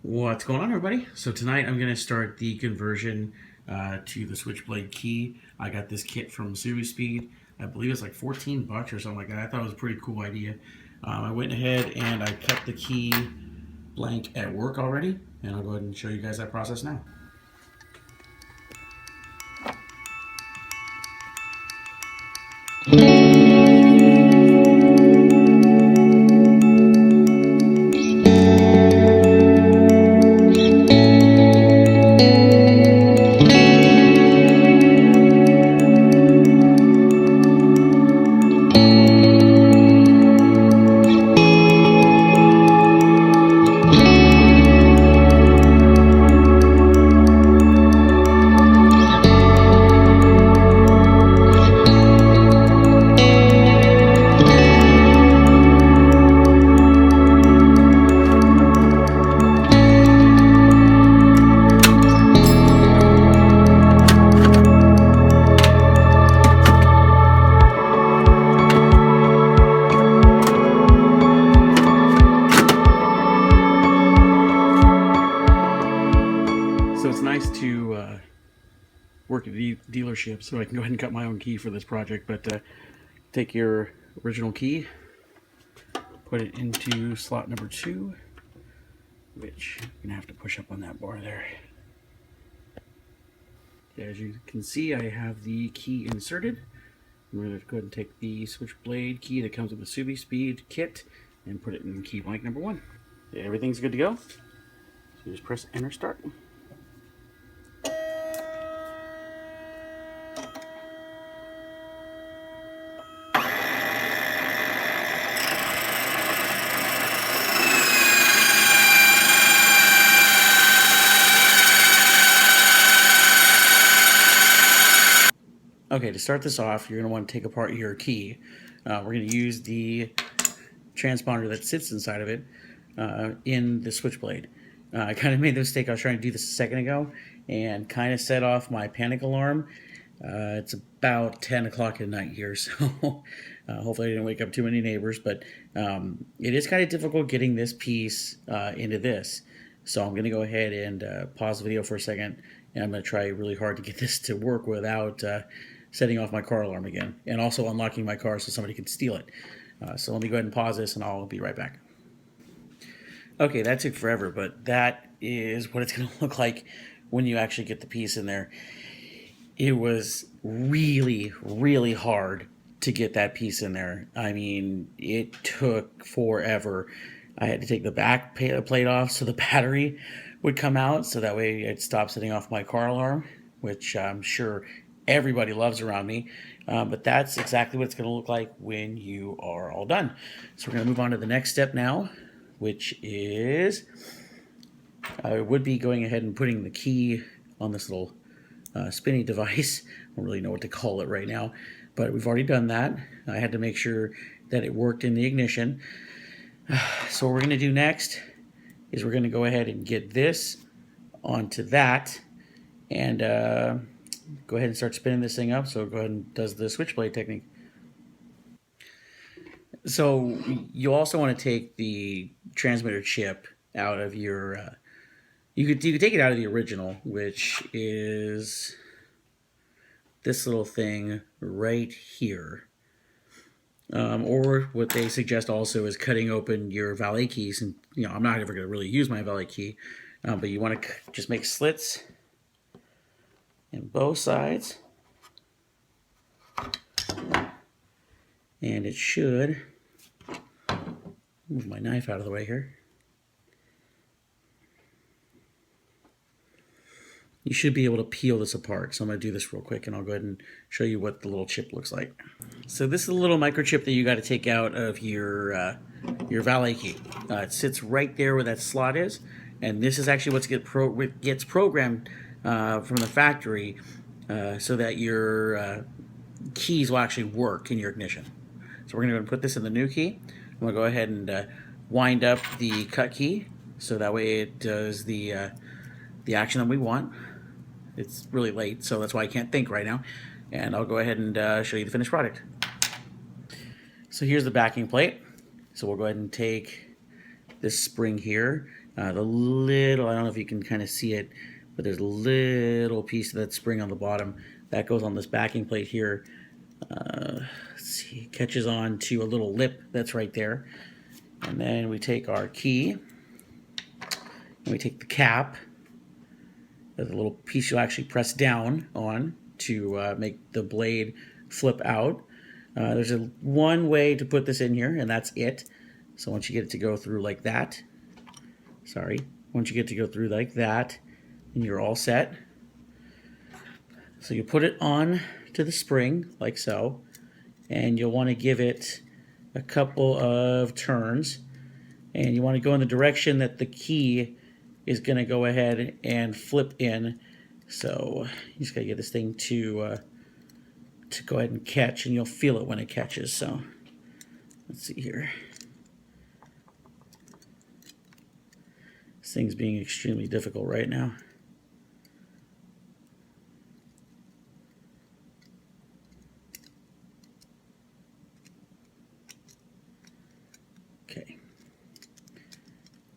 What's going on, everybody? So tonight I'm going to start the conversion to the Switchblade key. I got this kit from SubiSpeed. I believe it's like 14 bucks or something like that. I thought it was a pretty cool idea. I went ahead and I cut the key blank at work already, and I'll go ahead and show you guys that process now. So it's nice to work at a dealership, so I can go ahead and cut my own key for this project. But take your original key, put it into slot number 2, which you're going to have to push up on that bar there. As you can see, I have the key inserted. I'm going to go ahead and take the Switchblade key that comes with the SubiSpeed kit and put it in key blank number 1. Everything's good to go. So just press enter start. Okay, to start this off, you're going to want to take apart your key. We're going to use the transponder that sits inside of it in the Switchblade. I kind of made the mistake. I was trying to do this a second ago and kind of set off my panic alarm. It's about 10 o'clock at night here, so hopefully I didn't wake up too many neighbors, but it is kind of difficult getting this piece into this. So I'm going to go ahead and pause the video for a second, and I'm going to try really hard to get this to work without setting off my car alarm again, and also unlocking my car so somebody can steal it. So let me go ahead and pause this, and I'll be right back. Okay, that took forever, but that is what it's going to look like when you actually get the piece in there. It was really, really hard to get that piece in there. I mean, it took forever. I had to take the back plate off so the battery would come out, so that way it stopped setting off my car alarm, which I'm sure everybody loves around me. But that's exactly what it's going to look like when you are all done. So we're going to move on to the next step now, which is I would be going ahead and putting the key on this little spinning device. I don't really know what to call it right now, but we've already done that. I had to make sure that it worked in the ignition. So what we're going to do next is we're going to go ahead and get this onto that and go ahead and start spinning this thing up. So go ahead and does the Switchblade technique. So you also want to take the transmitter chip out of your you could take it out of the original, which is this little thing right here. Or what they suggest also is cutting open your valet keys. And I'm not ever going to really use my valet key, but you want to just make slits in both sides, and it should move my knife out of the way here. You should be able to peel this apart. So I'm going to do this real quick, and I'll go ahead and show you what the little chip looks like. So this is a little microchip that you got to take out of your valet key. It sits right there where that slot is, and this is actually what gets programmed from the factory so that your keys will actually work in your ignition. So we're going to go and put this in the new key. I'm going to go ahead and wind up the cut key so that way it does the action that we want. It's really late, so that's why I can't think right now. And I'll go ahead and show you the finished product. So here's the backing plate. So we'll go ahead and take this spring here. The little, I don't know if you can kind of see it, but there's a little piece of that spring on the bottom that goes on this backing plate here. Let's see, catches on to a little lip that's right there. And then we take our key, and we take the cap. There's a little piece you'll actually press down on to make the blade flip out. There's one way to put this in here, and that's it. So once you get it to go through like that, once you get to go through like that, and you're all set. So you put it on to the spring like so, and you'll want to give it a couple of turns, and you want to go in the direction that the key is going to go ahead and flip in. So you just got to get this thing to go ahead and catch, and you'll feel it when it catches. So let's see here. This thing's being extremely difficult right now. Okay.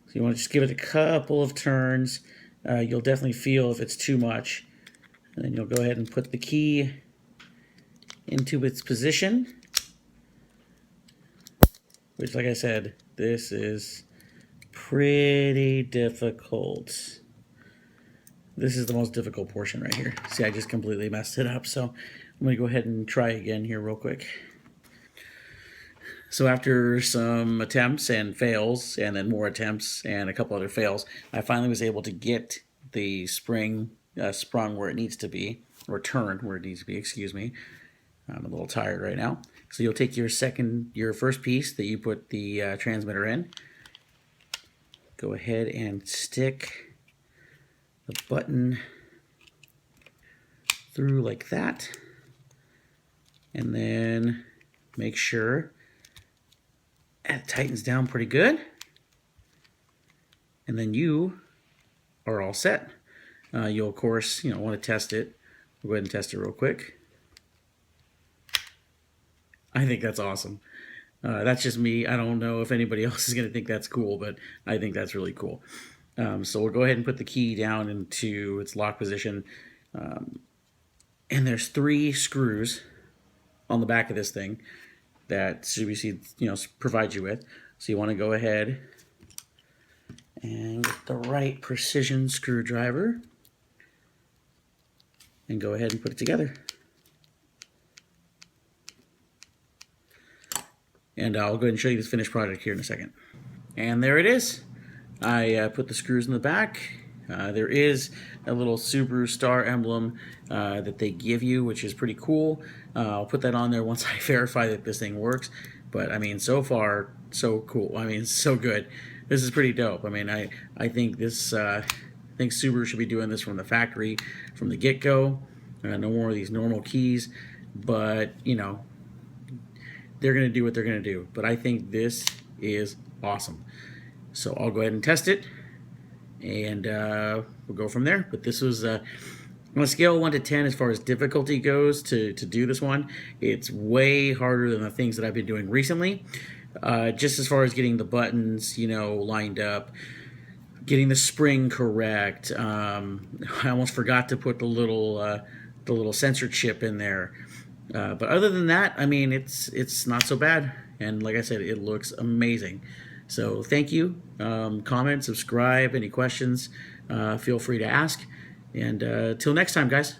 So you want to just give it a couple of turns. You'll definitely feel if it's too much. And then you'll go ahead and put the key into its position. Which, like I said, this is pretty difficult. This is the most difficult portion right here. See, I just completely messed it up. So I'm going to go ahead and try again here real quick. So after some attempts and fails, and then more attempts and a couple other fails, I finally was able to get the spring sprung where it needs to be, or turned where it needs to be, excuse me. I'm a little tired right now. So you'll take your first piece that you put the transmitter in. Go ahead and stick the button through like that. And then make sure it tightens down pretty good. And then you are all set. You'll, of course, want to test it. We'll go ahead and test it real quick. I think that's awesome. That's just me. I don't know if anybody else is going to think that's cool, but I think that's really cool. So we'll go ahead and put the key down into its lock position. And there's 3 screws on the back of this thing that SubiSpeed provides you with. So you want to go ahead and get the right precision screwdriver and go ahead and put it together. And I'll go ahead and show you this finished product here in a second. And there it is. I put the screws in the back. There is a little Subaru star emblem that they give you, which is pretty cool. I'll put that on there once I verify that this thing works. But I mean, so far, so cool. I mean, so good. This is pretty dope. I mean, I think this, I think Subaru should be doing this from the factory, from the get-go. No more of these normal keys. But, they're going to do what they're going to do. But I think this is awesome. So I'll go ahead and test it, and we'll go from there. But this was, on a scale of 1 to 10 as far as difficulty goes to do this one, it's way harder than the things that I've been doing recently. Just as far as getting the buttons, lined up, getting the spring correct. I almost forgot to put the little sensor chip in there. But other than that, I mean, it's not so bad. And like I said, it looks amazing. So thank you. Comment, subscribe, any questions, feel free to ask. And till next time, guys.